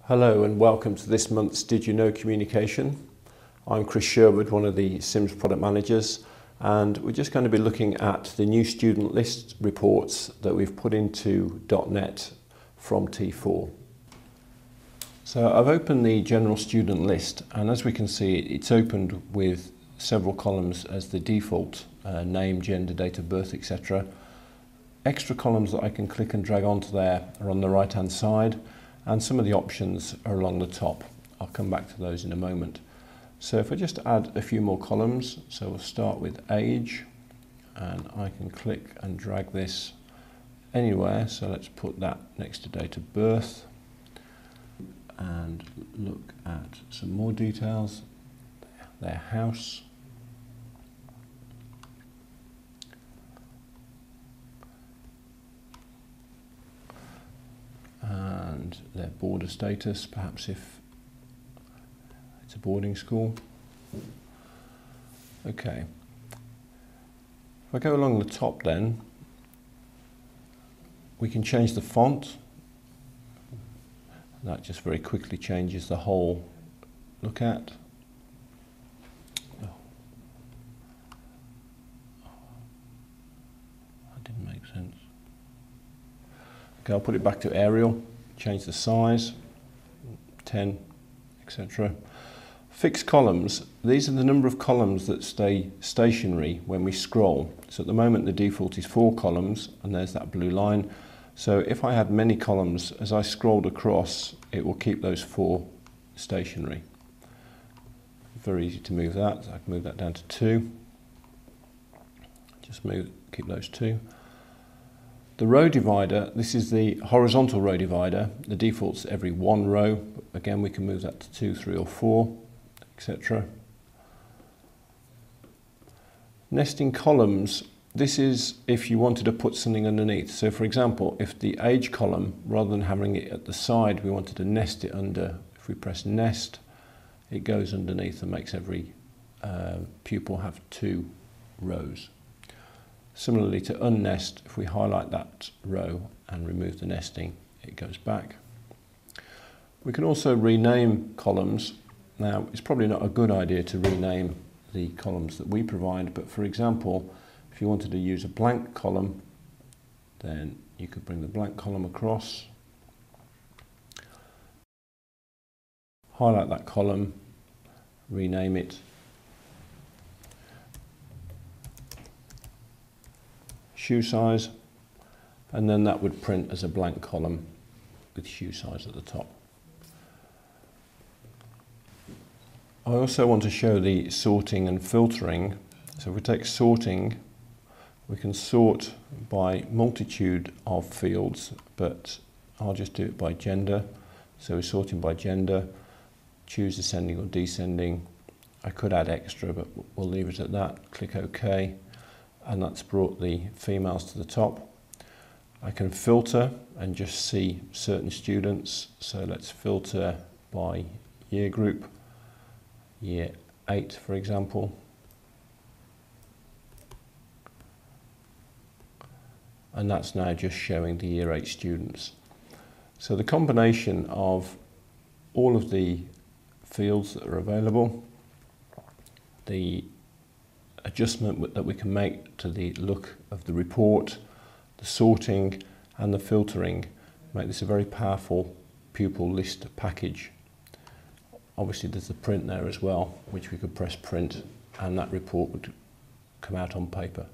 Hello and welcome to this month's Did You Know communication. I'm Chris Sherwood, one of the SIMS product managers, and we're just going to be looking at the new student list reports that we've put into .NET from T4. So I've opened the general student list, and as we can see it's opened with several columns as the default, name, gender, date of birth, etc. Extra columns that I can click and drag onto there are on the right hand side, and some of the options are along the top. I'll come back to those in a moment. So if I just add a few more columns, so we'll start with age, and I can click and drag this anywhere. So let's put that next to date of birth and look at some more details. Their house, and their border status, perhaps if it's a boarding school. Okay. If I go along the top then, we can change the font. That just very quickly changes the whole look at. Oh. That didn't make sense. Okay, I'll put it back to Arial, change the size, 10, etc. Fixed columns, these are the number of columns that stay stationary when we scroll. So at the moment the default is 4 columns, and there's that blue line. So if I had many columns, as I scrolled across, it will keep those 4 stationary. Very easy to move that. I can move that down to 2. Just keep those 2. The row divider, this is the horizontal row divider. The default's every 1 row. Again, we can move that to 2, 3 or 4, etc. Nesting columns, this is if you wanted to put something underneath. So for example, if the age column, rather than having it at the side, we wanted to nest it under, if we press nest, it goes underneath and makes every pupil have 2 rows. Similarly to unnest, if we highlight that row and remove the nesting, it goes back. We can also rename columns. Now, it's probably not a good idea to rename the columns that we provide, but for example, if you wanted to use a blank column, then you could bring the blank column across, highlight that column, rename it, shoe size, and then that would print as a blank column with shoe size at the top. I also want to show the sorting and filtering. So if we take sorting, we can sort by multitude of fields, but I'll just do it by gender. So we're sorting by gender, choose ascending or descending. I could add extra, but we'll leave it at that. Click OK. And that's brought the females to the top. I can filter and just see certain students. So let's filter by year group, year 8 for example. And that's now just showing the year 8 students. So the combination of all of the fields that are available, the adjustment that we can make to the look of the report, the sorting and the filtering make this a very powerful pupil list package. Obviously there's the print there as well, which we could press print and that report would come out on paper.